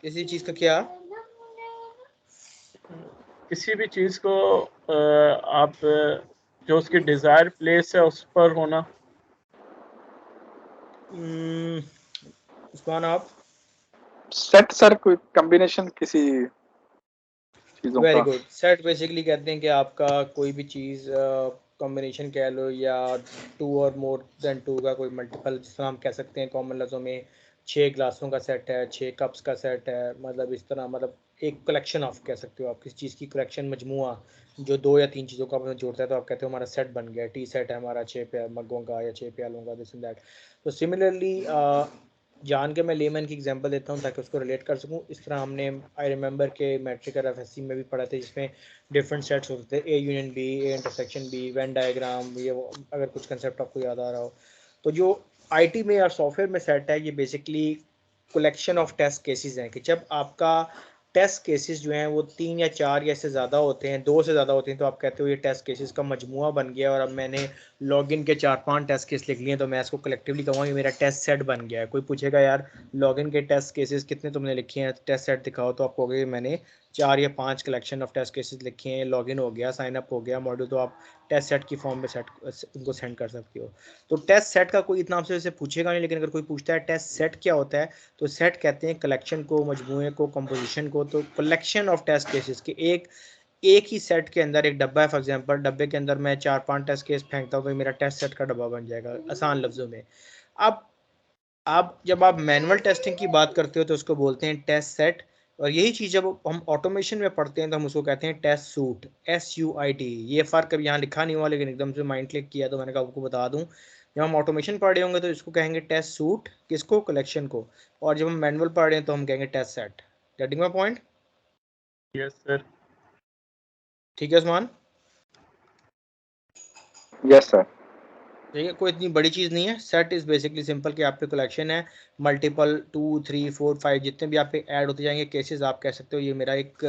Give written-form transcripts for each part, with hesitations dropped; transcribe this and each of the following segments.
किसी चीज़ का क्या? किसी भी चीज़ को आप जो उसकी डिज़ायर प्लेस है उस पर होना। उस्मान आप? सेट सर, कोई कॉम्बिनेशन किसी चीजों वेरी का। गुड। सेट बेसिकली कहते हैं कि आपका कोई भी चीज़ कॉम्बिनेशन कह लो, या टू और मोर देन टू का कोई मल्टीपल, जिस तरह हम कह सकते हैं कॉमन लफ्ज़ों में 6 गिलासों का सेट है, 6 कप्स का सेट है, मतलब इस तरह, मतलब एक कलेक्शन ऑफ कह सकते हो आप, किसी चीज़ की कलेक्शन, मजमुआ जो 2 या 3 चीज़ों का आपस में जोड़ता है, तो आप कहते हो हमारा सेट बन गया। टी सेट है हमारा 6 मग्गों का या 6 प्यालों का, दिस एंड दैट। तो सिमिलरली जान के मैं लेमन की एग्जांपल देता हूँ ताकि उसको रिलेट कर सकूँ। इस तरह हमने, आई रिमेंबर के मैट्रिक और एफएससी में भी पढ़ा था, जिसमें डिफरेंट सेट्स होते थे, A union B, A intersection B, Venn diagram, ये अगर कुछ कंसेप्ट आपको याद आ रहा हो। तो जो आईटी में या सॉफ्टवेयर में सेट है, ये basically collection of test cases हैं कि जब आपका टेस्ट केसेस जो हैं वो 3 या 4 या इससे ज़्यादा होते हैं, 2 से ज़्यादा होते हैं, तो आप कहते हो ये टेस्ट केसेस का मजमुआ बन गया, और अब मैंने लॉगिन के 4-5 टेस्ट केस लिख लिए, तो मैं इसको कलेक्टिवली कहूँगा ये मेरा टेस्ट सेट बन गया है। कोई पूछेगा यार लॉगिन के टेस्ट केसेस कितने तुमने लिखे हैं, टेस्ट सेट दिखाओ, तो आप कहोगे मैंने 4 या 5 कलेक्शन ऑफ टेस्ट केसेस लिखे हैं, लॉगिन हो गया, साइन अप हो गया मॉड्यूल, तो आप टेस्ट सेट की फॉर्म में सेट उनको सेंड कर सकते हो। तो टेस्ट सेट का कोई इतना आपसे वैसे पूछेगा नहीं, लेकिन अगर कोई पूछता है टेस्ट सेट क्या होता है, तो सेट कहते हैं कलेक्शन को, मजमूए को, कंपोजिशन को। तो कलेक्शन ऑफ टेस्ट केसेस के एक ही सेट के अंदर एक डब्बा है, फॉर एग्जांपल डब्बे के अंदर मैं 4-5 टेस्ट केस फेंकता हूँ, तो मेरा टेस्ट सेट का डब्बा बन जाएगा आसान लफ्जों में। अब आप जब आप मैनुअल टेस्टिंग की बात करते हो तो उसको बोलते हैं टेस्ट सेट, और यही चीज़ जब हम ऑटोमेशन में पढ़ते हैं तो हम उसको कहते हैं टेस्ट सूट, SUIT। ये फ़र्क कभी यहाँ लिखा नहीं हुआ, लेकिन एकदम से माइंड क्लिक किया तो मैंने कहा आपको बता दूं। जब हम ऑटोमेशन पढ़ रहे होंगे तो इसको कहेंगे टेस्ट सूट, किसको, कलेक्शन को। और जब हम मैनुअल पढ़ रहे हैं तो हम कहेंगे test set. Getting my point? Yes sir. ठीक है उस्मान? Yes sir. ठीक है, कोई इतनी बड़ी चीज़ नहीं है। सेट इज़ बेसिकली सिंपल कि आपके कलेक्शन है, मल्टीपल 2 3 4 5 जितने भी आप पे ऐड होते जाएंगे केसेस, आप कह सकते हो ये मेरा एक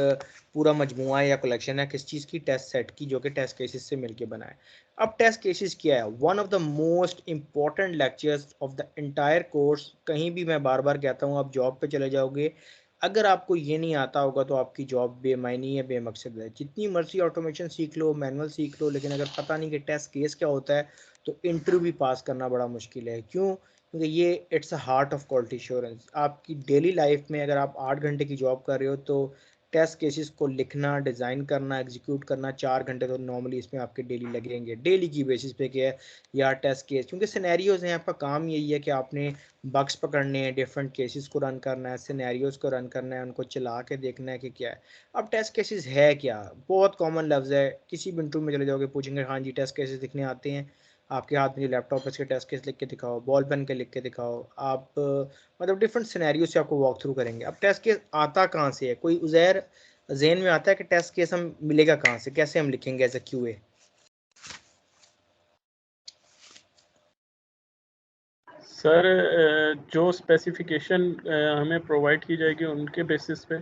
पूरा मजमुआ है या कलेक्शन है किस चीज़ की, टेस्ट सेट की, जो कि टेस्ट केसेस से मिलके बना है। अब टेस्ट केसेस क्या है? One of the most important lectures of the entire course. कहीं भी मैं बार बार कहता हूँ, आप जॉब पे चले जाओगे, अगर आपको ये नहीं आता होगा तो आपकी जॉब बेमायनी है, बेमकसद है। जितनी मर्जी ऑटोमेशन सीख लो, मैनुअल सीख लो, लेकिन अगर पता नहीं कि टेस्ट केस क्या होता है, तो इंटरव्यू भी पास करना बड़ा मुश्किल है। क्यों? क्योंकि ये it's a heart of quality assurance. आपकी डेली लाइफ में अगर आप 8 घंटे की जॉब कर रहे हो, तो टेस्ट केसेस को लिखना, डिज़ाइन करना, एग्जीक्यूट करना 4 घंटे तो नॉर्मली इसमें आपके डेली लगेंगे, डेली की बेसिस पे क्या है यार टेस्ट केस। क्योंकि सिनेरियोज हैं, आपका काम यही है कि आपने बग्स पकड़ने हैं, डिफरेंट केसेस को रन करना है, सिनेरियोज को रन करना है, उनको चला के देखना है कि क्या है। अब टेस्ट केसेस है क्या? बहुत कॉमन लफ्ज़ है, किसी भी इंटरव्यू में चले जाओगे पूछेंगे हाँ जी टेस्ट केसेस लिखने आते हैं, आपके हाथ में लैपटॉप है, इसके टेस्ट केस लिख के दिखाओ, बॉल पेन के लिख के दिखाओ। आप मतलब डिफरेंट सिनेरियो से आपको वॉक थ्रू करेंगे। अब टेस्ट केस आता कहाँ से है? कोई उज़ैर जहन में आता है कि टेस्ट केस हम मिलेगा कहाँ से, कैसे हम लिखेंगे एज ए QA? सर जो स्पेसिफिकेशन हमें प्रोवाइड की जाएगी उनके बेसिस पे।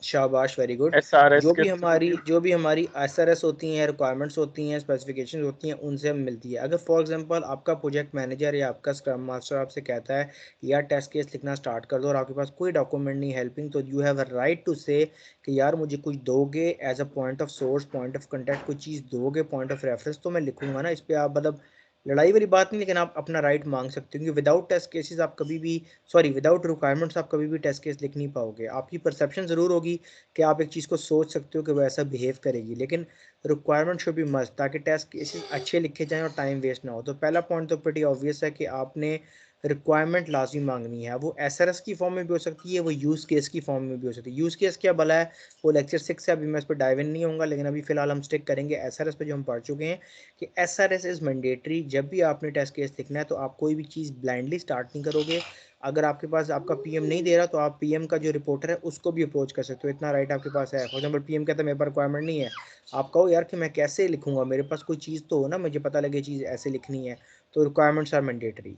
शाबाश, वेरी गुड। SRS जो के भी थ्रू। हमारी SRS होती हैं, रिक्वायरमेंट्स होती हैं, स्पेसिफिकेशन होती हैं, उनसे हम मिलती है। अगर फॉर एग्जांपल आपका प्रोजेक्ट मैनेजर या आपका स्क्रम मास्टर आपसे कहता है यार टेस्ट केस लिखना स्टार्ट कर दो, और आपके पास कोई डॉक्यूमेंट नहीं हेल्पिंग, तो you have a right to say कि यार मुझे कुछ दोगे as a point of source, point of contact, कोई चीज़ दोगे पॉइंट ऑफ रेफरेंस, तो मैं लिखूंगा ना इस पर। आप मतलब लड़ाई वाली बात नहीं, लेकिन आप अपना राइट मांग सकते हो, क्योंकि विदाउट टेस्ट केसेस आप कभी भी, सॉरी विदाउट रिक्वायरमेंट्स आप कभी भी टेस्ट केस लिख नहीं पाओगे। आपकी परसेप्शन ज़रूर होगी कि आप एक चीज़ को सोच सकते हो कि वो ऐसा बिहेव करेगी, लेकिन रिक्वायरमेंट शुड बी मस्ट, ताकि टेस्ट केसेस अच्छे लिखे जाएं और टाइम वेस्ट ना हो। तो पहला पॉइंट तो प्रीटी ऑब्वियस है कि आपने रिक्वायरमेंट लाजमी मांगनी है। वो SRS की फॉर्म में भी हो सकती है, वो यूज़ केस की फॉर्म में भी हो सकती है। यूज़ केस क्या भला है, वो लेक्चर 6 है, अभी मैं इस पर डाइव इन नहीं होऊंगा, लेकिन अभी फिलहाल हम स्टिक करेंगे SRS पे जो हम पढ़ चुके हैं कि SRS इज़ मैंडेटरी। जब भी आपने टेस्ट केस लिखना है तो आप कोई भी चीज़ ब्लाइंडली स्टार्ट नहीं करोगे। अगर आपके पास आपका PM नहीं दे रहा, तो आप PM का जो रिपोर्टर है उसको भी अप्रोच कर सकते हो, इतना राइट आपके पास है। फॉर एग्जांपल PM कहता है मेरे पास रिक्वायरमेंट नहीं है, आप कहो यार कि मैं कैसे लिखूंगा, मेरे पास कोई चीज़ तो हो ना, मुझे पता लगे चीज़ ऐसे लिखनी है। तो रिक्वायरमेंट्स आर मैंडेटरी।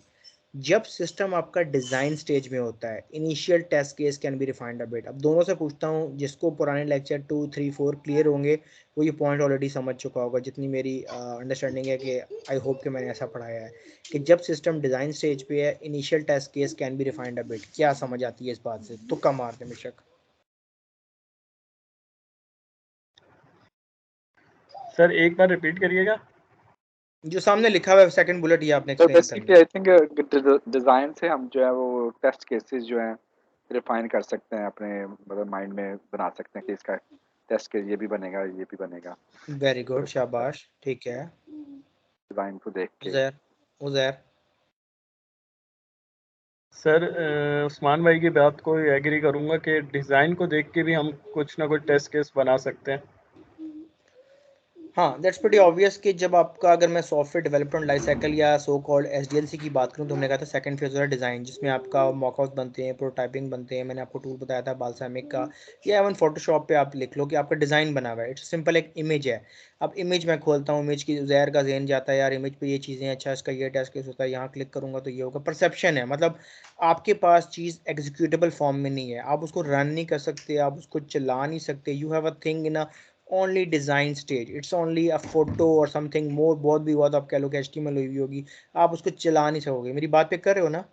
जब सिस्टम आपका डिज़ाइन स्टेज में होता है, initial test case can be refined a bit. अब दोनों से पूछता हूँ, जिसको पुराने लेक्चर 2, 3, 4 क्लियर होंगे वो ये पॉइंट ऑलरेडी समझ चुका होगा, जितनी मेरी अंडरस्टैंडिंग है कि आई होप कि मैंने ऐसा पढ़ाया है कि जब सिस्टम डिज़ाइन स्टेज पे है, initial test case can be refined a bit. क्या समझ आती है इस बात से? तुक्का मारते बेशक। सर एक बार रिपीट करिएगा। जो सामने लिखा हुआ है सेकंड बुलेट, ये आपने तो एक्सप्लेन करनी बेसिकली है। आई थिंक डिजाइन से हम जो है वो टेस्ट केसेस जो हैं रिफाइन कर सकते हैं, अपने मतलब माइंड में बना सकते हैं कि इसका टेस्ट केस ये भी बनेगा, ये भी बनेगा वेरी गुड, शाबाश, ठीक है। डिजाइन को देख के। उजैर, उजैर। सर उस्मान भाई की बात को एग्री करूंगा कि डिज़ाइन को देख के भी हम कुछ ना कुछ टेस्ट केस बना सकते हैं। हाँ, दैट्स प्रीटी ऑब्वियस कि जब आपका, अगर मैं सॉफ्टवेयर डेवलपमेंट लाइफ साइकिल या सो कॉल्ड एसडीएलसी की बात करूँ, तो हमने कहा था सेकंड फेज होता है डिज़ाइन, जिसमें आपका मॉकअप्स बनते हैं, प्रोटोटाइपिंग बनते हैं। मैंने आपको टूल बताया था बाल्सामिक का, या इवन फोटोशॉप पे आप लिख लो कि आपका डिज़ाइन बना हुआ है। इट्स सिंपल, एक इमेज है। अब इमेज मैं खोलता हूँ, इमेज की ज़हर का जहन जाता है, यार इमेज पे ये चीज़ें, अच्छा इसका ये टेस्ट केस होता है, यहाँ क्लिक करूँगा तो ये होगा। परसेप्शन है, मतलब आपके पास चीज़ एग्जीक्यूटेबल फॉर्म में नहीं है, आप उसको रन नहीं कर सकते, आप उसको चला नहीं सकते। You have a thing in a only design stage, it's only a photo or something more, बहुत भी हुआ तो आप कह लो कि HTML हुई होगी, आप उसको चला नहीं सकोगे। मेरी बात पे कर रहे हो ना?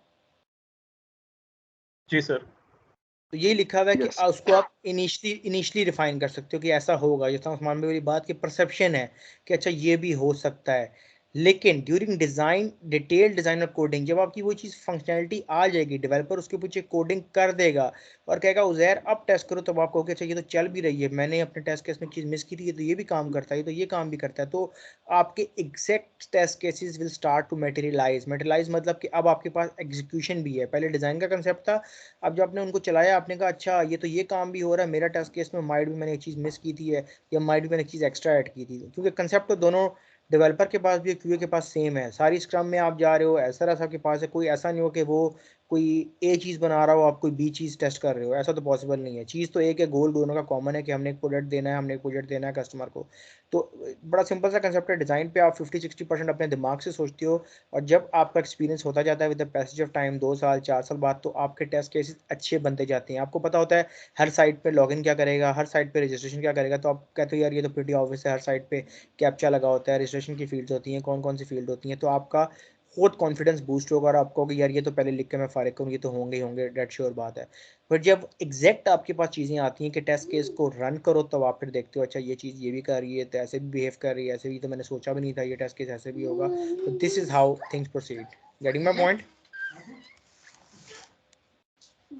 जी सर। तो यही लिखा हुआ है कि यस उसको आप इनिशियली रिफाइन कर सकते हो कि ऐसा होगा। जैसा उस्मान भाई वाली बात की परसेप्शन है कि अच्छा ये भी हो सकता है, लेकिन ड्यूरिंग डिज़ाइन, डिटेल डिज़ाइन और कोडिंग, जब आपकी वो चीज़ फंक्शनैलिटी आ जाएगी, डेवलपर उसके पीछे कोडिंग कर देगा और कहेगा उज़ैर अब टेस्ट करो, तब आप कहोगे अच्छा ये तो चल भी रही है, मैंने अपने टेस्ट केस में चीज़ मिस की थी, ये तो ये भी काम करता है, ये तो ये काम भी करता है। तो आपके exact test cases will start to materialise मतलब कि अब आपके पास एग्जीक्यूशन भी है। पहले डिज़ाइन का कंसेप्ट था, अब जब आपने उनको चलाया, आपने कहा अच्छा ये तो ये काम भी हो रहा है, मेरा टेस्ट केस में माइट भी मैंने एक चीज़ मिस की थी है, या माइट भी मैंने एक चीज़ एक्स्ट्रा ऐड की थी। क्योंकि कंसेप्ट तो दोनों डेवलपर के पास भी है, क्यूए के पास सेम है। सारी स्क्रम में आप जा रहे हो, ऐसा सबके पास है। कोई ऐसा नहीं हो कि वो कोई ए चीज़ बना रहा हो, आप कोई बी चीज़ टेस्ट कर रहे हो, ऐसा तो पॉसिबल नहीं है। चीज़ तो एक है, गोल दोनों का कॉमन है कि हमने एक प्रोडक्ट देना है, हमने एक प्रोजेक्ट देना है कस्टमर को। तो बड़ा सिंपल सा कंसेप्ट है। डिज़ाइन पे आप 50-60% अपने दिमाग से सोचते हो, और जब आपका एक्सपीरियंस होता जाता है with the passage of time, 2 साल 4 साल बाद, तो आपके टेस्ट केसेस अच्छे बनते जाते हैं। आपको पता होता है हर साइट पे लॉगिन क्या करेगा, हर साइट पे रजिस्ट्रेशन क्या करेगा। तो आप कहते हो यार ये तो प्रीटी ऑब्वियस है, हर साइट पे कैप्चा लगा होता है, रजिस्ट्रेशन की फील्ड्स होती हैं, कौन कौन सी फील्ड होती हैं। तो आपका खुद कॉन्फिडेंस बूस्ट होगा और आपको कि यार ये तो पहले लिख के मैं फारिग करूँ, ये तो होंगे ही होंगे, डेट श्योर बात है। पर जब एग्जैक्ट आपके पास चीज़ें आती हैं कि टेस्ट केस को रन करो, तब आप फिर देखते हो अच्छा ये चीज़ ये भी कर रही है, तो ऐसे भी बिहेव कर रही है, ऐसे भी तो मैंने सोचा भी नहीं था ये टेस्ट केस ऐसे भी होगा। तो this is how things proceed. Getting my point?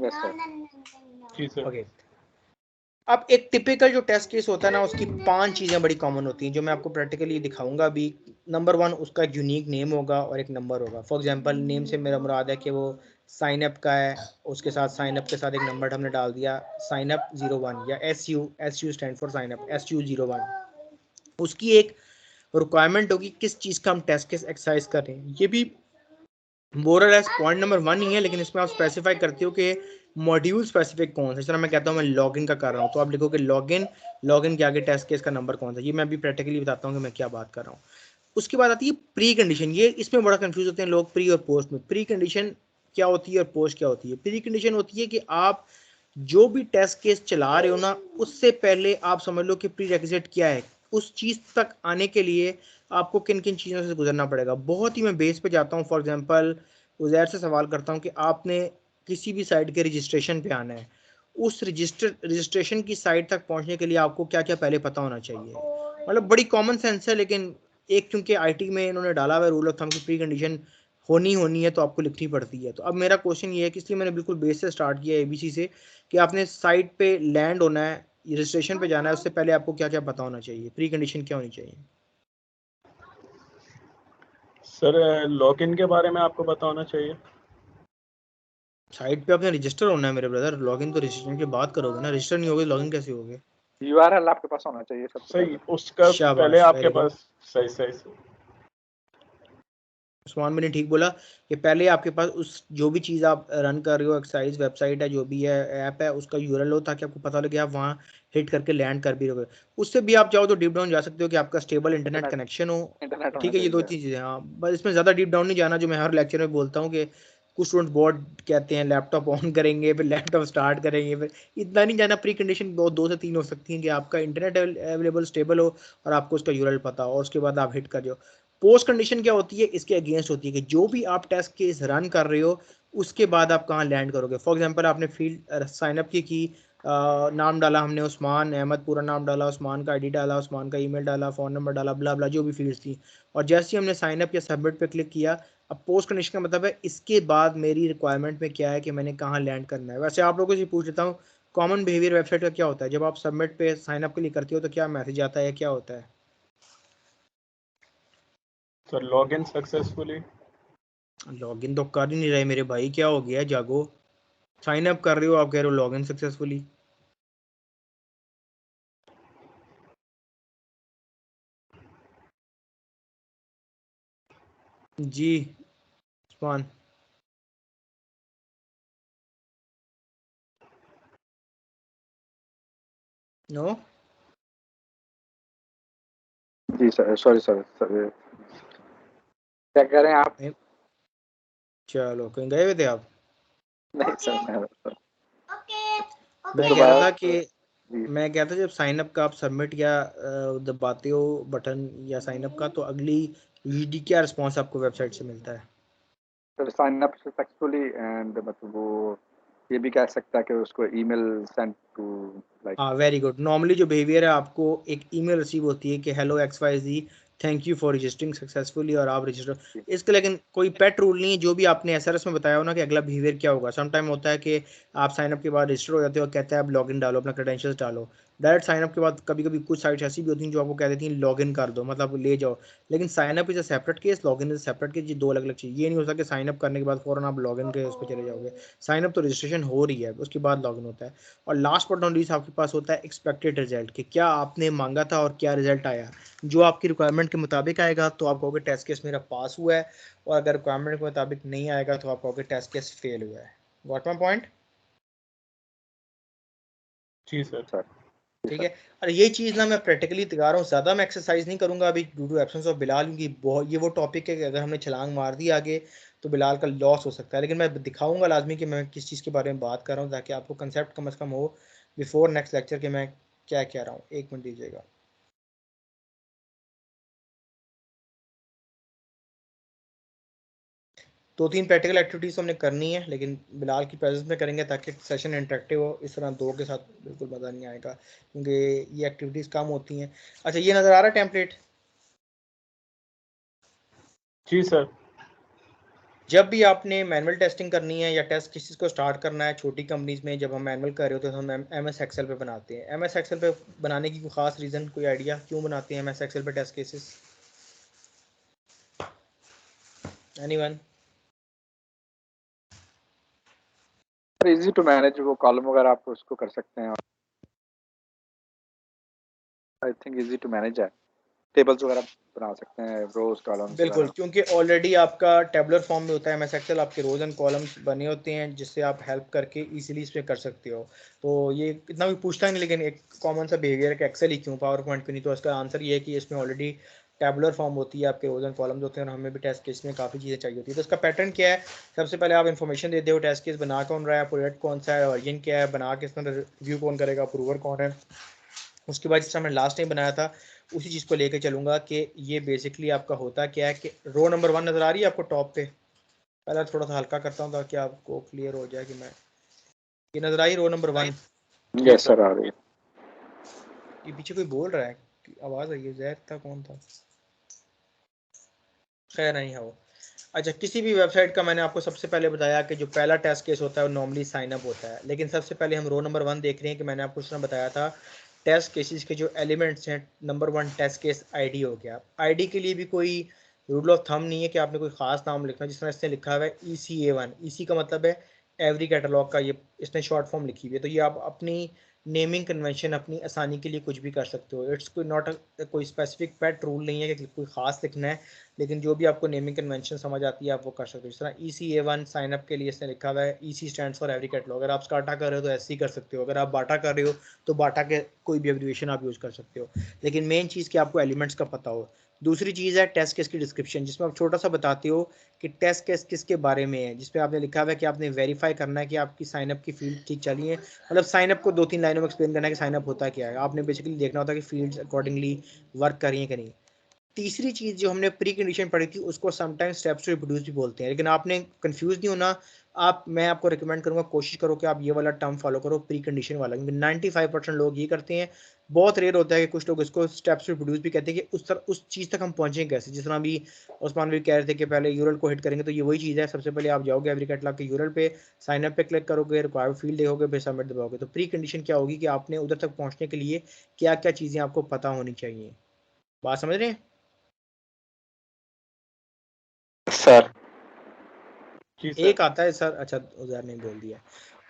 Yes sir. जी सर। ओके। अब एक टिपिकल जो टेस्ट केस होता है ना, उसकी 5 चीज़ें बड़ी कॉमन होती हैं जो मैं आपको प्रैक्टिकली दिखाऊंगा अभी। नंबर 1, उसका एक यूनिक नेम होगा और एक नंबर होगा। फॉर एग्जांपल, नेम से मेरा मुराद है कि वो साइन अप का है, उसके साथ साइन अप के साथ एक नंबर हमने डाल दिया, साइन अप 01, या SU stand for sign up, SU01। उसकी एक रिक्वायरमेंट होगी किस चीज़ का हम टेस्ट केस एक्सरसाइज कर रहे हैं। ये भी मोर और लेस पॉइंट नंबर 1 ही है, लेकिन इसमें आप स्पेसिफाई करते हो कि मॉड्यूल स्पेसिफिक कौन सा। इस तरह मैं कहता हूँ मैं लॉगिन का कर रहा हूँ, तो आप लिखोगे लॉगिन, लॉगिन के आगे टेस्ट केस का नंबर कौन सा। ये मैं अभी प्रैक्टिकली बताता हूँ कि मैं क्या बात कर रहा हूँ। उसके बाद आती है प्री कंडीशन। ये इसमें बड़ा कंफ्यूज होते हैं लोग, प्री और पोस्ट में। प्री कंडीशन क्या होती है और पोस्ट क्या होती है? प्री कंडीशन होती है कि आप जो भी टेस्ट केस चला रहे हो ना, उससे पहले आप समझ लो कि प्री रेक्विजिट क्या है। उस चीज़ तक आने के लिए आपको किन किन चीज़ों से गुजरना पड़ेगा। बहुत ही मैं बेस पे जाता हूँ। फॉर एग्जांपल, उज़ैर से सवाल करता हूँ कि आपने किसी भी साइट के रजिस्ट्रेशन पे आना है, उस रजिस्ट्रेशन की साइट तक पहुंचने के लिए आपको क्या क्या पहले पता होना चाहिए। मतलब बड़ी कॉमन सेंस है, लेकिन एक क्योंकि आईटी में इन्होंने डाला हुआ रूल ऑफ थंब की प्री कंडीशन होनी है तो आपको लिखनी पड़ती है। तो अब मेरा क्वेश्चन ये है कि इसलिए मैंने बिल्कुल बेस से स्टार्ट किया एबीसी से, कि आपने साइट पे लैंड होना है, रजिस्ट्रेशन पे जाना है, उससे पहले आपको क्या क्या पता होना चाहिए, प्री कंडीशन क्या होनी चाहिए? सर लॉगिन के बारे में आपको पता होना चाहिए। साइट पे आपने रजिस्टर होना है मेरे ब्रदर। लॉगिन तो रजिस्ट्रेशन के बाद करोगे ना, रजिस्टर नहीं होगे लॉगिन कैसे होगे? यूआरएल आपके पास होना चाहिए सबसे सही, पहले। उसका पहले शाबाश, आपके वेरी गुड। पास। सही सही सही। उस्मान मैंने ठीक बोला कि पहले आपके पास उस जो भी चीज़ आप रन कर रहे हो, एक्सरसाइज वेबसाइट है, जो भी है, ऐप है, उसका यूआरएल हो, ताकि आपको पता लगे आप वहाँ हिट करके लैंड कर भी रहोगे। उससे भी आप चाहो तो डीप डाउन जा सकते हो कि आपका स्टेबल इंटरनेट कनेक्शन हो। इंटरनेट होना ठीक है, ये 2 चाहिए। चीज़ें, हाँ, बस इसमें ज़्यादा डीप डाउन नहीं जाना, जो मैं हर लेक्चर में बोलता हूँ कि कुछ स्टूडेंट बोर्ड कहते हैं, लैपटॉप ऑन करेंगे, फिर लैपटॉप स्टार्ट करेंगे, फिर इतना नहीं जाना। प्री कंडीशन दो से तीन हो सकती हैं कि आपका इंटरनेट अवेलेबल स्टेबल हो और आपको उसका यूआरएल पता हो, और उसके बाद आप हिट कर दो। पोस्ट कंडीशन क्या होती है, इसके अगेंस्ट होती है कि जो भी आप टेस्ट केस रन कर रहे हो उसके बाद आप कहाँ लैंड करोगे। फॉर एग्जांपल आपने फील्ड साइनअप की नाम डाला हमने उस्मान अहमद, पूरा नाम डाला, उस्मान का आईडी डाला, उस्मान का ईमेल डाला, फ़ोन नंबर डाला, ब्ला ब्ला जो भी फील्ड्स थी, और जैसे ही हमने साइनअप या सबमिट पे क्लिक किया, अब पोस्ट कंडीशन का मतलब है इसके बाद मेरी रिक्वायरमेंट में क्या है कि मैंने कहाँ लैंड करना है। वैसे आप लोगों से पूछ लेता हूँ, कॉमन बिहेवियर वेबसाइट का क्या होता है? जब आप सबमिट पे साइनअप के लिए करते हो तो क्या मैसेज आता है, क्या होता है? Sir login successfully. लॉगिन तो कर ही नहीं रहे मेरे भाई, क्या हो गया? जागो, साइन अप कर रहे हो, आप कह रहे हो लॉगिन सक्सेसफुली। जी उस्मान, नो जी सर, सॉरी सर, क्या कह रहे हैं आप? चलो कहीं गए हुए थे आप? नहीं सर, मैं कह रहा दोबारा था कि जी मैं कहता जब साइन अप का आप सबमिट या दबाते हो बटन या साइन अप का, तो अगली यूडी क्या रिस्पांस आपको वेबसाइट से मिलता है? Sir, sign up successfully and मतलब वो ये भी कह सकता है कि उसको ईमेल सेंड टू लाइक। हाँ वेरी गुड। नॉर्मली जो बिहेवियर है, आपको एक ईमेल रिसीव होती है कि hello X Y Z, thank you for registering successfully, और आप रजिस्टर। इसका लेकिन कोई पेट रूल नहीं है, जो भी आपने एसआरएस में बताया हो ना कि अगला बिहेवियर क्या होगा। सम टाइम होता है कि आप साइन अप के बाद रजिस्टर हो जाते हो, कहता है आप लॉगिन डालो, अपना क्रेडेंशियल्स डालो। डायरेक्ट साइन अप के बाद कभी कभी कुछ साइट्स ऐसी भी होती हैं जो आपको कह देती हैं लॉगिन कर दो, मतलब ले जाओ। लेकिन sign up is a separate case, login is separate case, ये दो अलग अलग चीज़। ये नहीं हो सकता कि साइन अप करने के बाद फौरन आप लॉगिन के उस पर चले जाओगे। साइन अप तो रजिस्ट्रेशन हो रही है, उसके बाद लॉगिन होता है। और लास्ट बट नॉट लीस्ट आपके पास होता है एक्सपेक्टेड रिजल्ट, कि क्या आपने मांगा था और क्या रिजल्ट आया। जो आपकी रिक्वायरमेंट के मुताबिक आएगा तो आप कहोगे टेस्ट केस मेरा पास हुआ है, और अगर रिक्वायरमेंट के मुताबिक नहीं आएगा तो आप कहोगे टेस्ट केस फेल हुआ है। Got my point? जी सर। सर ठीक है। और ये चीज़ ना मैं प्रैक्टिकली तैयार हूँ, ज़्यादा मैं एक्सरसाइज नहीं करूँगा अभी due to absence of Bilal, क्योंकि बहुत ये वो टॉपिक है कि अगर हमने छलांग मार दी आगे तो बिलाल का लॉस हो सकता है। लेकिन मैं दिखाऊंगा लाजमी कि मैं किस चीज़ के बारे में बात कर रहा हूँ, ताकि आपको कंसेप्ट कम अज़ कम हो बिफोर नेक्स्ट लेक्चर कि मैं क्या कह रहा हूँ। एक मिनट दीजिएगा। दो तीन प्रैक्टिकल एक्टिविटीज़ हमने करनी है, लेकिन बिलाल की प्रेजेंस में करेंगे ताकि सेशन इंटरेक्टिव हो। इस तरह दो के साथ बिल्कुल मज़ा नहीं आएगा, क्योंकि ये एक्टिविटीज़ कम होती हैं। अच्छा, ये नज़र आ रहा है टेम्पलेट? जी सर। जब भी आपने मैनुअल टेस्टिंग करनी है या टेस्ट किसी को स्टार्ट करना है छोटी कंपनीज में, जब हम मैनुअल कर रहे होते हैं तो हम एम एस एक्सेल पे बनाते हैं। एम एस एक्सेल पे बनाने की कोई खास रीज़न, कोई आइडिया क्यों बनाते हैं एम एस एक्सेल पे test cases? Anyone? Sir, easy to manage, वो कॉलम वगैरह आप उसको कर सकते हैं। I think easy to manage है, टेबल्स वगैरह बना सकते हैं, रोज कॉलम्स बिल्कुल, वगैरह। क्योंकि ऑलरेडी आपका टेबलर फॉर्म में होता है एम एस एक्सेल, आपके रोज एंड कॉलम्स बने होते हैं जिससे आप हेल्प करके इजीली इस पर कर सकते हो। तो ये इतना भी पूछता नहीं, लेकिन एक कॉमन सा बिहेवियर है एक्सेल ही क्यों पावर पॉइंट पे नहीं, तो इसका आंसर ये है कि इसमें ऑलरेडी टेबलर फॉर्म होती है, आपके रोज एंड कॉलम्स होते हैं, और हमें भी टेस्ट केस में काफ़ी चीज़ें चाहिए होती है। तो इसका पैटर्न क्या है? सबसे पहले आप इन्फॉर्मेशन देते हो, टेस्ट केस बना कौन रहा है, प्रोजेक्ट कौन सा है, वर्जन क्या है, बना के इसमें रिव्यू कौन करेगा, अप्रूवर कौन है। उसके बाद जिस तरह मैंने लास्ट टाइम बनाया था उसी चीज़ को लेकर चलूँगा कि ये बेसिकली आपका होता क्या है कि रो नंबर 1 नज़र आ रही है आपको टॉप पे? पहले थोड़ा सा हल्का करता हूँ ताकि आपको क्लियर हो जाए कि मैं, ये नज़र आई रो नंबर 1? जी यस सर। सर, आ रही है। ये पीछे कोई बोल रहा है, आवाज़ आई है, जहर था, कौन था? खैर नहीं है वो। अच्छा, किसी भी वेबसाइट का मैंने आपको सबसे पहले बताया कि जो पहला टेस्ट केस होता है वो नॉर्मली साइन अप होता है, लेकिन सबसे पहले हम रो नंबर 1 देख रहे हैं कि मैंने आपको उसमें बताया था टेस्ट केसेस के जो एलिमेंट्स हैं। नंबर 1 टेस्ट केस आईडी हो गया। आईडी के लिए भी कोई रूल ऑफ थंब नहीं है कि आपने कोई ख़ास नाम लिखना, जिस तरह इसने लिखा हुआ है ECA1, EC का मतलब है एवरी कैटलॉग का, ये इसने शॉर्ट फॉर्म लिखी हुई है, तो ये आप अपनी नेमिंग कन्वेंशन अपनी आसानी के लिए कुछ भी कर सकते हो। इट्स कोई नॉट कोई स्पेसिफिक पेट रूल नहीं है कि कोई ख़ास लिखना है, लेकिन जो भी आपको नेमिंग कन्वेंशन समझ आती है आप वो कर सकते हो। जिस तरह ECA1 साइन अप के लिए इसने लिखा हुआ है, EC stands for every catalogue. अगर आप स्टार्टा कर रहे हो तो ऐसे ही कर सकते हो, अगर आप बाटा कर रहे हो तो बाटा के कोई भी एब्रिविएशन आप यूज़ कर सकते हो, लेकिन मेन चीज़ कि आपको एलिमेंट्स का पता हो। दूसरी चीज़ है टेस्ट केस की डिस्क्रिप्शन, जिसमें आप छोटा सा बताते हो कि टेस्ट केस किसके बारे में है, जिसपे आपने लिखा हुआ है कि आपने वेरीफाई करना है कि आपकी साइनअप की फील्ड ठीक चली है, मतलब साइनअप को 2-3 लाइनों में एक्सप्लेन करना है कि साइनअप होता क्या है। आपने बेसिकली देखना होता है कि फील्ड्स अकॉर्डिंगली वर्क कर रही हैं कि नहीं। तीसरी चीज़ जो हमने प्री कंडीशन पढ़ी थी उसको समटाइम्स स्टेप्स टू रिप्रोड्यूस भी बोलते हैं, लेकिन आपने कंफ्यूज नहीं होना। मैं आपको रिकमेंड करूंगा, कोशिश करो कि आप ये वाला टर्म फॉलो करो, प्री कंडीशन वाला, क्योंकि 95% लोग ये करते हैं। बहुत रेयर होता है कि कुछ लोग इसको स्टेप्स टू रिप्रोड्यूस भी कहते हैं कि उस चीज़ तक हम पहुंचें कैसे। जिस तरह अभी उस्मान भी कह रहे थे कि पहले यूरल को हिट करेंगे, तो ये वही चीज़ है। सबसे पहले आप जाओगे एवरीकैट लैब के यूरल पे, साइन अप पे क्लिक करोगे, रिक्वायर्ड फील्ड देखोगे, फिर सबमिट दबाओगे। तो प्री कंडीशन क्या होगी कि आपने उधर तक पहुँचने के लिए क्या क्या चीज़ें आपको पता होनी चाहिए। बात समझ रहे हैं? सर जी सर। एक आता है सर, अच्छा उज़ैर ने बोल दिया।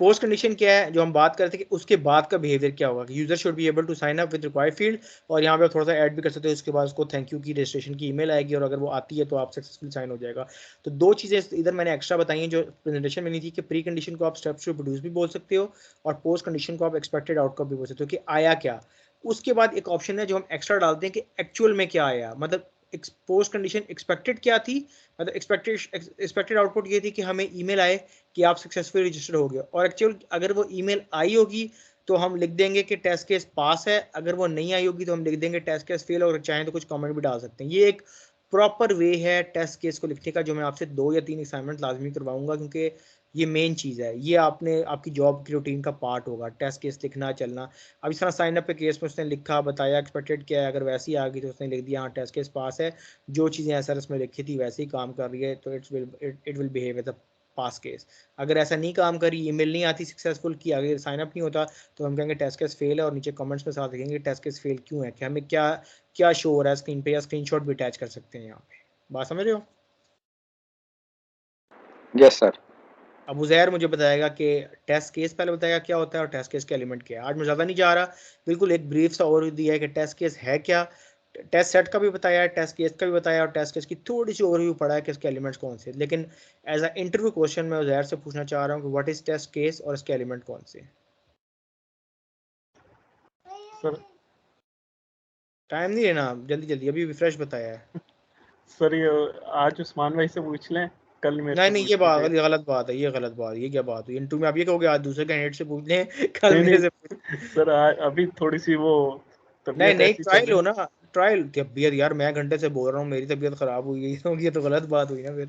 पोस्ट कंडीशन क्या है, जो हम बात करते हैं कि उसके बाद का बिहेवियर क्या होगा, कि user should be able to sign up with required field, और यहाँ पे आप थोड़ा सा ऐड भी कर सकते हो। उसके बाद उसको थैंक यू की रजिस्ट्रेशन की ईमेल आएगी, और अगर वो आती है तो आप सक्सेसफुल साइन हो जाएगा। तो दो चीज़ें इधर मैंने एक्स्ट्रा बताई हैं जो प्रेजेंटेशन में नहीं थी, कि प्री कंडीशन को आप स्टेप्स टू प्रोड्यूस भी बोल सकते हो, और पोस्ट कंडीशन को आप एक्सपेक्टेड आउटकम भी बोल सकते हो कि आया क्या। उसके बाद एक ऑप्शन है जो हम एक्स्ट्रा डालते हैं कि एक्चुअल में क्या आया, मतलब पोस्ट कंडीशन एक्सपेक्टेड क्या थी, मतलब एक्सपेक्टेड आउटपुट ये थी कि हमें ईमेल आए कि आप सक्सेसफुल रजिस्टर हो गए, और एक्चुअल अगर वो ईमेल आई होगी तो हम लिख देंगे कि टेस्ट केस पास है, अगर वो नहीं आई होगी तो हम लिख देंगे टेस्ट केस फेल, और चाहें तो कुछ कमेंट भी डाल सकते हैं। ये एक प्रॉपर वे है टेस्ट केस को लिखने का, जो मैं आपसे 2 या 3 असाइनमेंट लाजमी करवाऊंगा, क्योंकि ये मेन चीज़ है। ये आपकी जॉब की रूटीन का पार्ट होगा, टेस्ट केस लिखना चलना। अब इस तरह साइन अप पे केस में उसने लिखा, बताया एक्सपेक्टेड क्या है, अगर वैसी आ गई तो उसने लिख दिया हाँ टेस्ट केस पास है, जो चीज़ें एस में लिखी थी वैसे ही काम कर रही है, तो it will behave as a pass case. अगर ऐसा नहीं काम करी, ईमेल नहीं आती सक्सेसफुल की, अगर साइन अप नहीं होता, तो हम कहेंगे टेस्ट केस फेल है, और नीचे कमेंट्स में साथ लिखेंगे टेस्ट केस फेल क्यों है, कि हमें क्या क्या शो हो रहा है स्क्रीन पे, या स्क्रीनशॉट भी अटैच कर सकते हैं यहाँ पे। बात समझ रहे हो? Yes sir. अब उज़ैर मुझे बताएगा कि टेस्ट केस पहले बताएगा क्या होता है और टेस्ट केस के एलिमेंट क्या है। आज मैं ज़्यादा नहीं जा रहा, बिल्कुल एक ब्रीफ सा ओवरव्यू दिया है कि टेस्ट केस है क्या, टेस्ट सेट का भी बताया है, टेस्ट केस का भी बताया, और टेस्ट केस की थोड़ी सी ओवरव्यू पढ़ा है कि इसके एलिमेंट्स कौन से। लेकिन एज अ इंटरव्यू क्वेश्चन मैं उज़ैर से पूछना चाह रहा हूँ कि व्हाट इज टेस्ट केस और इसके एलिमेंट कौन से। सर टाइम नहीं लेना, जल्दी जल्दी, अभी रिफ्रेश बताया है। सर ये आज उस्मान भाई से पूछ लें, कल मेरे नहीं से नहीं, ये पूछ बात लीजिएगा। गलत बात है, ये गलत बात, ये क्या बात हुई इंटरव्यू में? आप ये कहोगे आज दूसरे कैंडिडेट से पूछ लें, कल नहीं मेरे नहीं से सर, अभी थोड़ी सी वो नहीं तबीयत नहीं, ऐसी चल ट्रायल रही हो है। ना, ट्रायल तबीयत यार, मैं घंटे से बोल रहा हूँ मेरी तबीयत खराब हुई है, तो ये तो गलत बात हुई ना फिर।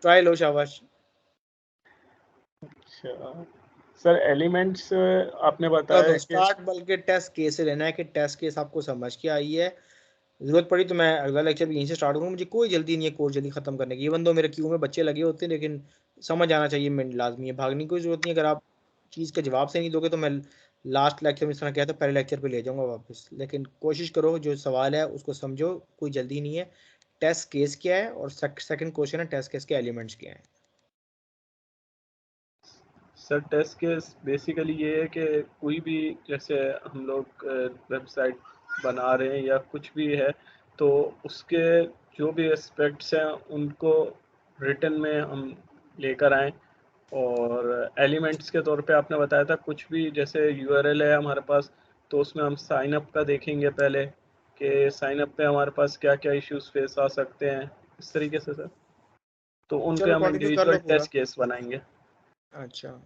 ट्रायल हो, शाबाश। अच्छा सर, एलिमेंट्स आपने बताया चलो है कि स्टार्ट बल्कि टेस्ट केस से लेना है, कि टेस्ट केस आपको समझ के आई है। जरूरत पड़ी तो मैं अगला लेक्चर भी यहीं से स्टार्ट करूँगा, मुझे कोई जल्दी नहीं है कोर्स जल्दी खत्म करने की, इवन दो मेरे क्यू में बच्चे लगे होते हैं, लेकिन समझ आना चाहिए, मैं लाजमी है, भागने की कोई जरूरत नहीं। अगर आप चीज़ का जवाब से नहीं दोगे तो मैं लास्ट लेक्चर में इस तरह कहता पहले लेक्चर पे ले जाऊंगा वापस। लेकिन कोशिश करो जो सवाल है उसको समझो, कोई जल्दी नहीं है। टेस्ट केस क्या है, और सेकंड क्वेश्चन है टेस्ट केस के एलिमेंट्स क्या है। सर टेस्ट केस बेसिकली ये है कि कोई भी, जैसे हम लोग वेबसाइट बना रहे हैं या कुछ भी है, तो उसके जो भी एस्पेक्ट्स हैं उनको रिटन में हम लेकर आएँ। और एलिमेंट्स के तौर पे आपने बताया था कुछ भी, जैसे यूआरएल है हमारे पास, तो उसमें हम साइन अप का देखेंगे पहले कि साइन अप पे हमारे पास क्या क्या इश्यूज फेस आ सकते हैं, इस तरीके से सर। तो उन पे चलो हम कंटिन्यू कर इंडिविजुअल लो पूरा। टेस्ट केस बनाएंगे। अच्छा,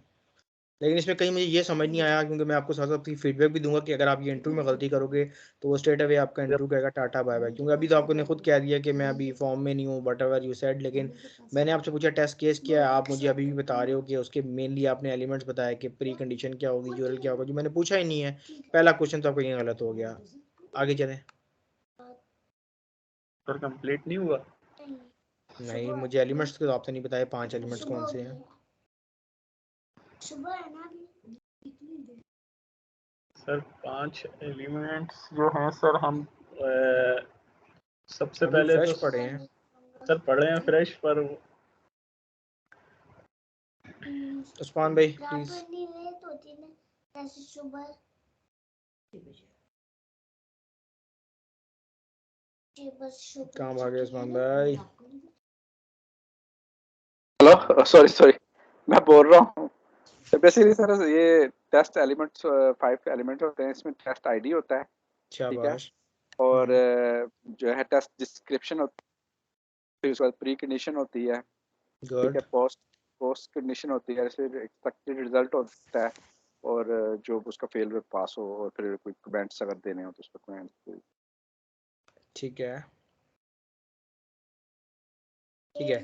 लेकिन इसमें कहीं मुझे ये समझ नहीं आया, क्योंकि मैं आपको साथ साथ फीडबैक भी दूंगा कि अगर आप ये इंटरव्यू में गलती करोगे तो वो स्ट्रेट अवे आपका इंटरव्यू कहेगा टाटा बाय बाय। क्योंकि अभी तो आपने खुद कह दिया कि मैं अभी फॉर्म में नहीं हूँ, वट एवर यू सेड, लेकिन मैंने आपसे पूछा टेस्ट केस क्या है, आप मुझे अभी भी बता रहे हो कि उसके मेनली आपने एलिमेंट्स बताया कि प्री कंडीशन क्या होगी, यूरल क्या होगा, जो मैंने पूछा ही नहीं है। पहला क्वेश्चन तो आपका ये गलत हो गया। आगे चलें। सर कंप्लीट नहीं हुआ। नहीं, मुझे एलिमेंट्स तो आपने नहीं बताया 5 एलिमेंट्स कौन से हैं। सर 5 एलिमेंट्स जो हैं सर, हम सबसे अभी पहले फ्रेश तो पढ़े हैं। सर पढ़े हैं फ्रेश, पर उस्मान भाई प्लीज। कहाँ भागे उस्मान भाई? हेलो, सॉरी सॉरी, मैं बोल रहा हूँ। तो बेसिकली सर ये टेस्ट एलिमेंट्स 5 एलिमेंट्स होते हैं, इसमें टेस्ट आईडी होता है, ठीक है। शाबाश। और जो है टेस्ट डिस्क्रिप्शन होती है, फिर उसके बाद प्री कंडीशन होती है, ठीक गुड है, पोस्ट कंडीशन होती है, फिर एक्सपेक्टेड रिजल्ट होता है, और जो उसका फेल पास हो, और फिर कोई कमेंट्स अगर देने हो तो उस पर कमेंट्स। ठीक है ठीक है।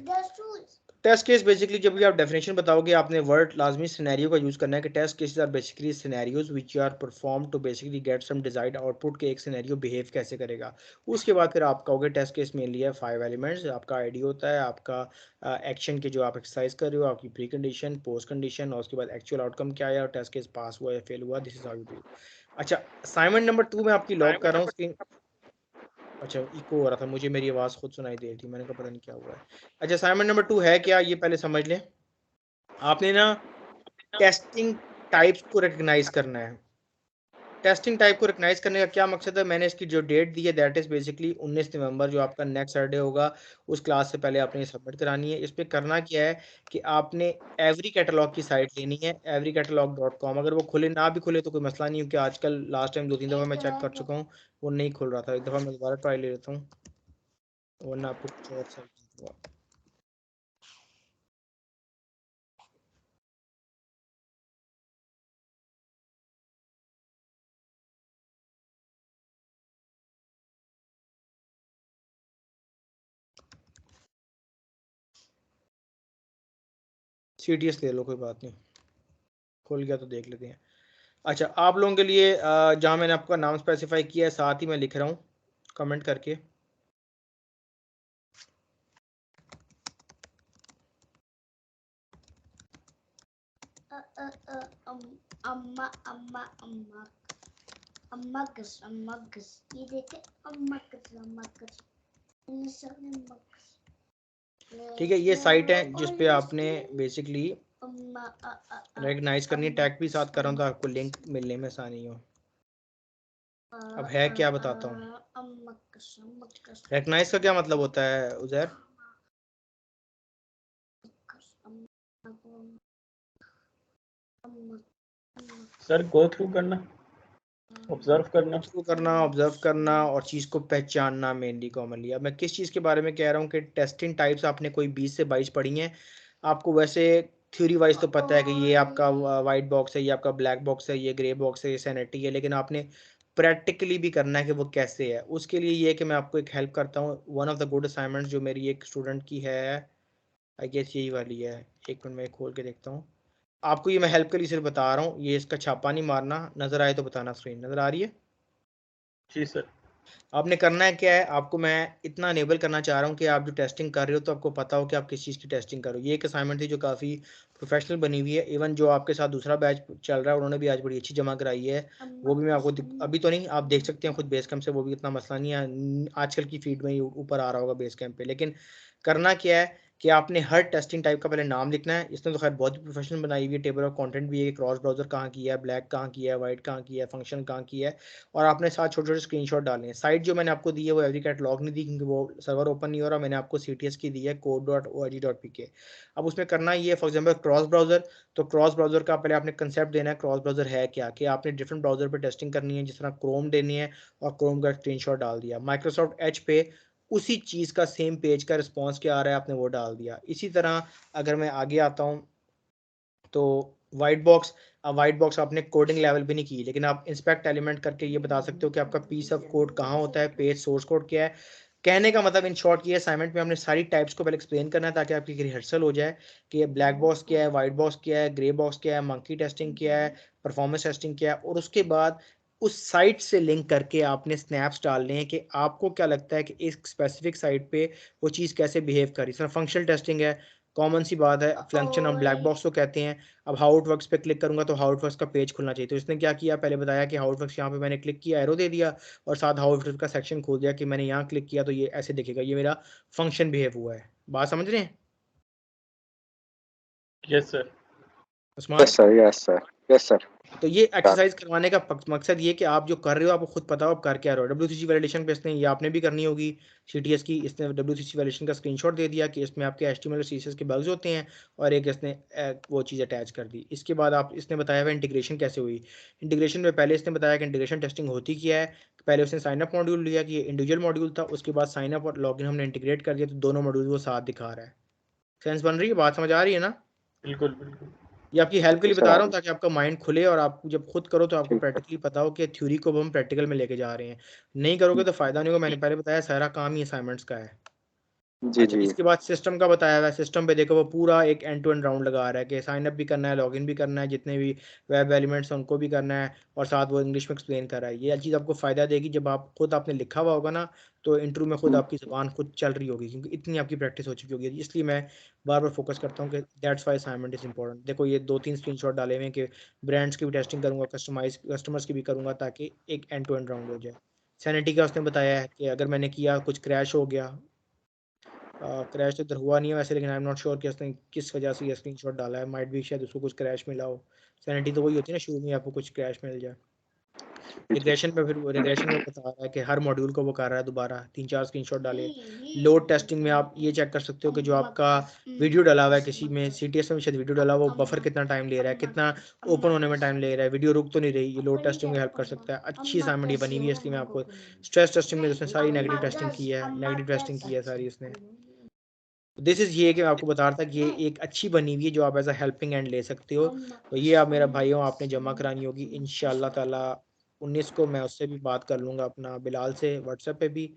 टेस्ट केस बेसिकली जब भी आप डेफिनेशन बताओगे आपने वर्ड लाजमी सिनेरियो का यूज करना है कि test cases are basically scenarios which are perform to basically get some desired output के एक सिनेरियो बिहेव कैसे करेगा। उसके बाद फिर आप कहोगे टेस्ट केस मेनली है 5 एलिमेंट्स, आपका आईडी होता है, आपका एक्शन के जो आप एक्सरसाइज कर रहे हो, आपकी प्री कंडीशन, पोस्ट कंडीशन, और उसके बाद एक्चुअल आउटकम क्या है और टेस्ट केस पास हुआ या फेल हुआ, this is how you do. अच्छा असाइनमेंट नंबर 2 में आपकी लॉक कर रहा हूँ स्क्रीन। अच्छा इको हो रहा था मुझे, मेरी आवाज़ खुद सुनाई दे रही थी, मैंने कहा पता नहीं क्या हुआ है। अच्छा असाइनमेंट नंबर 2 है क्या, ये पहले समझ लें। आपने ना टेस्टिंग टाइप्स को रिकग्नाइज करना है। टेस्टिंग टाइप को रिकग्नाइज करने का क्या मकसद है, मैंने इसकी जो डेट दी है दैट इज बेसिकली 19 नवंबर, जो आपका नेक्स्ट सैटरडे होगा, उस क्लास से पहले आपने सबमिट करानी है। इस पर करना क्या है कि आपने एवरी कैटलॉग की साइट लेनी है, everycatalog.com। अगर वो खुले ना भी खुले तो कोई मसला नहीं, क्योंकि आजकल लास्ट टाइम 2-3 दफ़ा मैं चेक कर चुका हूँ वो नहीं खुल रहा था। एक दफ़ा मैं दोबारा ट्राई ले लेता हूँ, वरना आपको कुछ और साइट दूंगा। CTS ले लो, कोई बात नहीं, खुल गया तो देख लेते हैं। अच्छा आप लोगों के लिए जहाँ मैंने आपका नाम स्पेसिफाई किया है साथ ही मैं लिख रहा हूँ कमेंट करके। अम्मा अम्मा अम्मा अम्मगस अम्मगस, ये देखे अम्मगस अम्मगस, ठीक है, ये साइट है जिस पे आपने बेसिकली रिकग्नाइज करनी है। टैग भी साथ कर रहा हूँ तो आपको लिंक मिलने में आसानी हो। अब है क्या बताता हूँ। रिकग्नाइज का क्या मतलब होता है उजैर? सर गो थ्रू करना, ऑब्जर्व करना और चीज़ को पहचानना मेनली कॉमनली। अब मैं किस चीज़ के बारे में कह रहा हूँ कि टेस्टिंग टाइप्स आपने कोई 20 से 22 पढ़ी हैं, आपको वैसे थ्योरी वाइज तो पता है कि ये आपका वाइट बॉक्स है, ये आपका ब्लैक बॉक्स है, ये ग्रे बॉक्स है, ये सैनिटी है, लेकिन आपने प्रैक्टिकली भी करना है कि वो कैसे है। उसके लिए ये है कि मैं आपको एक हेल्प करता हूँ। One of the good assignments जो मेरी एक स्टूडेंट की है, आई गेस यही वाली है, एक मिनट में खोल के देखता हूँ। आपको ये मैं हेल्प के लिए सिर्फ बता रहा हूँ, ये इसका छापा नहीं मारना, नज़र आए तो बताना। स्क्रीन नज़र आ रही है? जी सर। आपने करना है क्या है, आपको मैं इतना अनेबल करना चाह रहा हूँ कि आप जो टेस्टिंग कर रहे हो तो आपको पता हो कि आप किस चीज़ की टेस्टिंग करो। ये एक असाइनमेंट थी जो काफ़ी प्रोफेशनल बनी हुई है। इवन जो आपके साथ दूसरा बैच चल रहा है उन्होंने भी आज बड़ी अच्छी जमा कराई है, वो भी मैं आपको अभी तो नहीं, आप देख सकते हैं खुद बेस कैंप से, वो भी इतना मसला नहीं है, आजकल की फीड में ही ऊपर आ रहा होगा बेस कैंप पे। लेकिन करना क्या है कि आपने हर टेस्टिंग टाइप का पहले नाम लिखना है। इसने तो खैर बहुत ही प्रोफेशनल बनाई हुई है, टेबल ऑफ कंटेंट भी है कि क्रॉस ब्राउजर कहाँ किया है, ब्लैक कहाँ किया है, वाइट कहाँ किया है, फंक्शन कहाँ किया है, और आपने साथ छोटे छोटे स्क्रीनशॉट डालने हैं। साइट जो मैंने आपको दी है वो एवरी कैटलॉग नहीं दी क्योंकि वो सर्वर ओपन नहीं हो रहा, मैंने आपको CTS की दी है code.org.pk। अब उसमें करना ये फॉर एग्जाम्पल क्रॉस ब्राउजर, तो क्रॉस ब्राउजर का पहले आपने कंसेप्ट देना है क्रॉस ब्राउजर है क्या, कि आपने डिफरेंट ब्राउजर पर टेस्टिंग करनी है, जिस तरह क्रोम देनी है और क्रोम का स्क्रीनशॉट डाल दिया। माइक्रोसॉफ्ट एज पे उसी चीज़ का सेम पेज का रिस्पॉन्स क्या आ रहा है आपने वो डाल दिया। इसी तरह अगर मैं आगे आता हूँ तो वाइट बॉक्स, अब वाइट बॉक्स आपने कोडिंग लेवल पे नहीं की, लेकिन आप इंस्पेक्ट एलिमेंट करके ये बता सकते हो कि आपका पीस ऑफ कोड कहाँ होता है, पेज सोर्स कोड क्या है। कहने का मतलब इन शॉर्ट ये असाइनमेंट में हमने सारी टाइप्स को पहले एक्सप्लेन करना है ताकि आपकी रिहर्सल हो जाए कि ये ब्लैक बॉक्स क्या है, वाइट बॉक्स क्या है, ग्रे बॉक्स क्या है, मंकी टेस्टिंग क्या है, परफॉर्मेंस टेस्टिंग क्या है, और उसके बाद उस साइट से लिंक करके आपने स्नैप्स डालने हैं कि आपको क्या लगता है कि इस स्पेसिफिक साइट पे वो चीज़ कैसे बिहेव करी। सर फंक्शनल टेस्टिंग है, कॉमन सी बात है, फंक्शन हम ब्लैक बॉक्स को कहते हैं। अब हाउ इट वर्क्स पे क्लिक करूंगा तो हाउ इट वर्क्स का पेज खुलना चाहिए, तो इसने क्या किया, पहले बताया कि हाउ इट वर्क्स, यहाँ पे मैंने क्लिक किया, एरो दे दिया और साथ हाउ इट वर्क्स का सेक्शन खोल दिया कि मैंने यहाँ क्लिक किया तो ये ऐसे दिखेगा, ये मेरा फंक्शन बिहेव हुआ है। बात समझ रहे हैं yes sir. Usman? Yes sir, yes sir, yes sir. तो ये एक्सरसाइज करवाने का मकसद ये कि आप जो कर रहे हो आपको खुद पता हो आप कर क्या रहे हो। WCC वैलिडेशन पे इसने ये आपने भी करनी होगी CTS की, इसने WCC वैलिडेशन का स्क्रीनशॉट दे दिया कि इसमें आपके HTML और CSS के बग्स होते हैं और एक इसने वो चीज़ अटैच कर दी। इसके बाद आप इसने बताया हुआ इंटीग्रेशन कैसे हुई। इंटीग्रेशन में पहले इसने बताया कि इंटीग्रेशन टेस्टिंग होती क्या है। पहले उसने साइन अप मॉड्यूल लिया कि ये इंडिविजुअल मॉड्यूल था, उसके बाद साइन अप और लॉगिन हमने इंटीग्रेट कर दिया तो दोनों मॉड्यूल वो साथ दिखा रहा है। सेंस बन रही है, बात समझ आ रही है ना? बिल्कुल बिल्कुल। ये आपकी हेल्प के लिए सर बता आ रहा हूँ गई। ताकि आपका माइंड खुले और आप जब खुद करो तो आपको ठीक है। प्रैक्टिकली पता हो कि थ्योरी को हम प्रैक्टिकल में लेके जा रहे हैं। नहीं करोगे तो फायदा नहीं होगा। मैंने पहले बताया सारा काम ही असाइनमेंट्स का है। जी अच्छा, जी इसके बाद सिस्टम का बताया हुआ है। सिस्टम पे देखो वो पूरा एक एंड टू एंड राउंड लगा रहा है कि साइन अप भी करना है, लॉगिन भी करना है, जितने भी वेब एलिमेंट्स हैं उनको भी करना है और साथ वो इंग्लिश में एक्सप्लेन कर रहा है। ये चीज़ आपको फ़ायदा देगी जब आप खुद आपने लिखा हुआ होगा ना, तो इंटरव्यू में खुद आपकी ज़बान खुद चल रही होगी क्योंकि इतनी आपकी प्रैक्टिस हो चुकी होगी। इसलिए मैं बार बार फोकस करता हूँ कि that's why assignment is important. देखो ये 2-3 स्क्रीनशॉट डाले हुए हैं कि ब्रांड्स की भी टेस्टिंग करूँगा, कस्टमर्स की भी करूँगा ताकि एक एंड टू एंड राउंड हो जाए। सैनिटी का उसने बताया है कि अगर मैंने किया कुछ क्रैश हो गया, क्रैश तो इधर हुआ नहीं है वैसे, लेकिन आई एम नॉट श्योर कि उसने किस वजह से ये स्क्रीनशॉट डाला है। माइट भी शायद उसको कुछ क्रैश मिला हो। सैनिटी तो वही होती है ना, शुरू में आपको कुछ क्रैश मिल जाए। रिग्रेशन में फिर रिग्रेशन में बता रहा है कि हर मॉड्यूल को वो कर रहा है दोबारा। 3-4 स्क्रीनशॉट डाले। लोड टेस्टिंग में आप ये चेक कर सकते हो कि जो आपका वीडियो डाला हुआ है किसी में, CTS में शायद वीडियो डाला हुआ, वो बफर कितना टाइम ले रहा है, कितना ओपन होने में टाइम ले रहा है, वीडियो रुक तो नहीं रही। ये लोड टेस्टिंग में हेल्प कर सकता है। अच्छी असाइनमेंट ये बनी हुई है, इसलिए मैं आपको स्ट्रेस टेस्टिंग में उसने सारी नेगेटिव टेस्टिंग की है, नेगेटिव टेस्टिंग की है सारी इसने। दिस इज ये कि मैं आपको बता रहा था कि ये एक अच्छी बनी हुई है जो आप एज अ हेल्पिंग एंड ले सकते हो। तो ये आप मेरा भाई हो, आपने जमा करानी होगी इंशाल्लाह ताला। 19 को मैं उससे भी बात कर लूँगा अपना बिलाल से व्हाट्सएप पे भी।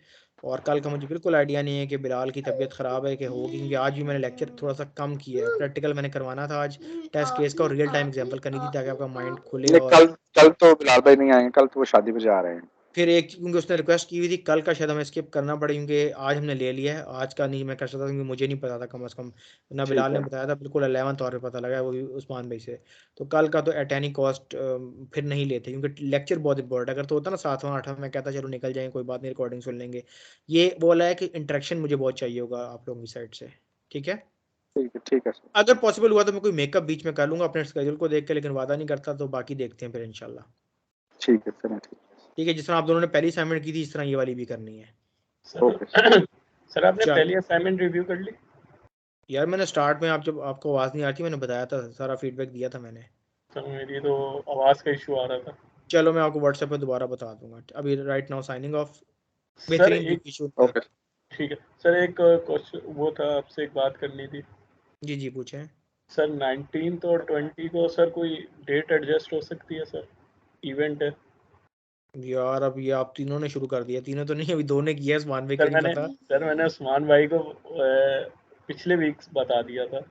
और कल का मुझे बिल्कुल आइडिया नहीं है कि बिलाल की तबीयत ख़राब है कि होगी, क्योंकि आज भी मैंने लेक्चर थोड़ा सा कम किया है। प्रैक्टिकल मैंने करवाना था आज, टेस्ट केस का और रियल टाइम एग्जाम्पल करनी थी ताकि आपका माइंड खुले। नहीं, और कल तो बिलाल भाई नहीं आएंगे, कल तो वो शादी पे जा रहे हैं। फिर एक क्योंकि उसने रिक्वेस्ट की हुई थी, कल का शायद हमें स्किप करना पड़े क्योंकि आज हमने ले लिया है। आज का नहीं मैं कर सकता क्योंकि मुझे नहीं पता था कम से कम, ना बिलाल ठीक ने है। बताया था, बिल्कुल 11 तौर पे पता लगा है वो भी उस्मान भाई से। तो कल का तो एट एनी कॉस्ट फिर नहीं लेते क्योंकि लेक्चर बहुत इंपॉर्टेंट। अगर तो होता ना 7वां 8वां, मैं कहता चलो निकल जाएंगे कोई बात नहीं, रिकॉर्डिंग सुन लेंगे। ये बोला है कि इंटरेक्शन मुझे बहुत चाहिए होगा आप लोगों की साइड से। ठीक है, ठीक है सर। अगर पॉसिबल हुआ तो मैं कोई मेकअप बीच में कर लूंगा अपने स्केड्यूल को देख के, लेकिन वादा नहीं करता। तो बाकी देखते हैं फिर इंशाल्लाह। ठीक है सर। ठीक है, जिस तरह आप दोनों ने पहली असाइनमेंट की थी इस तरह ये वाली भी करनी है। ओके सर सर आपने चल पहली असाइनमेंट रिव्यू कर ली? यार मैंने स्टार्ट में, आप जब आपको आवाज़ नहीं आती मैंने बताया था, सारा फीडबैक दिया था मैंने। सर मेरी तो आवाज़ का इशू आ रहा था। चलो मैं आपको व्हाट्सएप पे दोबारा बता दूंगा। अभी right now signing off. Sir बेहतरीन एक इशू। ओके। ठीक है सर, एक क्वेश्चन वो था, आपसे एक बात करनी थी। जी जी पूछें। सर 19 और 20 को सर कोई डेट एडजस्ट हो सकती है सर? इवेंट है यार अब ये आप तीनों ने शुरू कर दिया, तीनों तो नहीं, अभी दो ने किया है, उस्मान भाई का सर। नहीं पता। मैंने उस्मान भाई को पिछले वीक बता दिया था।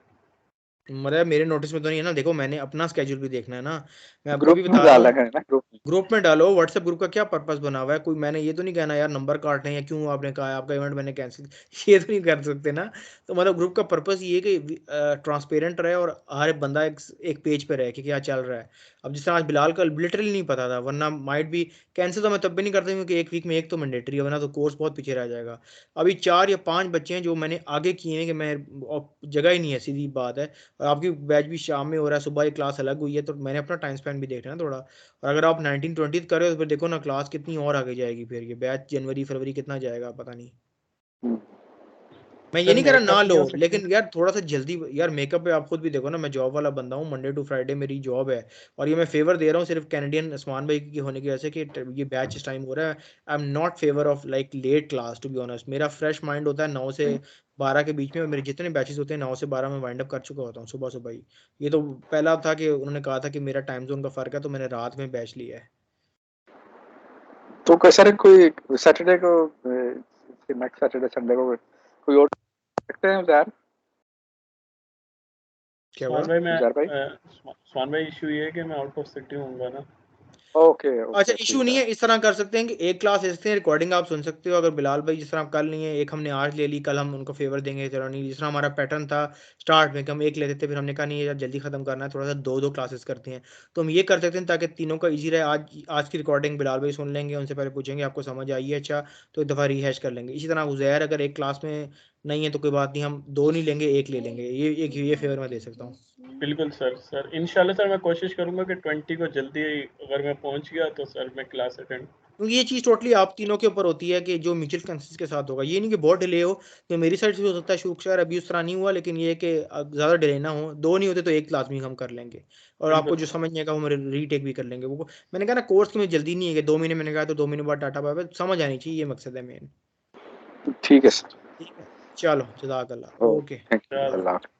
मतलब मेरे नोटिस में तो नहीं है ना। देखो मैंने अपना स्केड्यूल भी देखना है ना, मैं आपको ग्रुप अभी में बता रहा डाला हूँ। है ना, ग्रुप में। ग्रुप में डालो। व्हाट्सएप ग्रुप का क्या पर्पस बना हुआ है? कोई मैंने ये तो नहीं कहना यार नंबर काटने या क्यों आपने कहा है आपका इवेंट मैंने कैंसिल ये तो नहीं कर सकते ना। तो मतलब ग्रुप का पर्पस ये है कि ट्रांसपेरेंट रहे और हर एक बंदा एक पेज पे रहे कि क्या चल रहा है। अब जिस तरह आज बिलाल का लिटरली नहीं पता था, वरना माइट भी कैंसिल तो मैं तब भी नहीं करता क्योंकि एक वीक में एक तो मैंडेटरी है, वरना तो कोर्स बहुत पीछे रह जाएगा। अभी 4 या 5 बच्चे हैं जो मैंने आगे किए हैं कि मैं जगह ही नहीं है, सीधी बात है। और आपकी बैच भी शाम में हो रहा है, सुबह एक क्लास अलग हुई है, तो मैंने अपना टाइम स्पेंड भी देखना है थोड़ा। और अगर आप 19-20 कर रहे हो तो फिर देखो ना क्लास कितनी और आगे जाएगी। फिर ये बैच जनवरी फरवरी कितना जाएगा पता नहीं। हम्म, मैं ये सर नहीं कह रहा ना मेकअप लो, नहीं हो सकती? लेकिन यार थोड़ा सा जल्दी। यार मेकअप पे आप खुद भी देखो ना, मैं जॉब वाला बंदा हूँ, मंडे टू फ्राइडे मेरी जॉब है। और ये मैं फेवर दे रहा हूँ सिर्फ कैनेडियन उस्मान भाई की होने की वजह से कि ये बैच इस टाइम हो रहा है। I am not favour of like late class to be honest. मेरा फ्रेश माइंड होता है 9 से 12 के बीच में। मेरे जितने बैचेस होते हैं 9 से 12 में वाइंड अप कर चुका होता हूँ सुबह सुबह ही। ये तो पहला था कि उन्होंने कहा था कि मेरा टाइम जोन का फर्क है तो मैंने रात में बैच लिया है। तो सर कोई सैटरडे को, नेक्स्ट सैटरडे संडे को कोई और सकते हैं यार? क्या हुआ? उस्मान भाई इशू ये है कि मैं आउट ऑफ सिटी होऊंगा ना। ओके अच्छा, ओके इशू ठीक नहीं है। है। इस तरह कर सकते हैं कि एक क्लास ले सकते हैं, रिकॉर्डिंग आप सुन सकते हो। अगर बिलाल भाई जिस तरह आप कल नहीं है, एक हमने आज ले ली, कल हम उनको फेवर देंगे। चलो नहीं, जिस तरह हमारा पैटर्न था स्टार्ट में कि हम एक लेते थे, फिर हमने कहा नहीं यार जल्दी खत्म करना है, थोड़ा सा दो दो क्लासेस करते हैं। तो हम ये कर सकते हैं ताकि तीनों का ईजी रहे। आज की रिकॉर्डिंग बिलाल भाई सुन लेंगे, उनसे पहले पूछेंगे आपको समझ आई है अच्छा, तो एक दफ़ा रिहैश कर लेंगे। इसी तरह उज़ैर अगर एक क्लास में नहीं है तो कोई बात नहीं, हम 2 नहीं लेंगे, 1 ले लेंगे, ये फेवर मैं दे सकता हूँ। बिल्कुल सर इंशाल्लाह सर मैं कोशिश करूंगा कि 20 को जल्दी अगर मैं पहुंच गया तो सर मैं क्लास अटेंड। क्योंकि ये चीज़ टोटली आप तीनों के ऊपर होती है कि जो म्यूचुअल कंसेंसस के साथ होगा, ये नहीं कि बहुत डिले हो, तो मेरी साइड से भी हो सकता है शुक्र अभी उस तरह नहीं हुआ, लेकिन ये कि ज़्यादा डिले ना हो, 2 नहीं होते तो 1 लाजमी हम कर लेंगे, और आपको बिल्कुल जो समझ नहीं आएगा वो हम रीटेक भी कर लेंगे। वो मैंने कहा ना कोर्स में जल्दी नहीं है कि 2 महीने मैंने कहा तो 2 महीने बाद टाटा बाय बाय, समझ आनी चाहिए, ये मकसद है मेन। ठीक है सर, ठीक है, चलो जज़ाकल्लाह, ओके, ओके। थैंक यू, चलो। अल्लाह हाफ़िज़।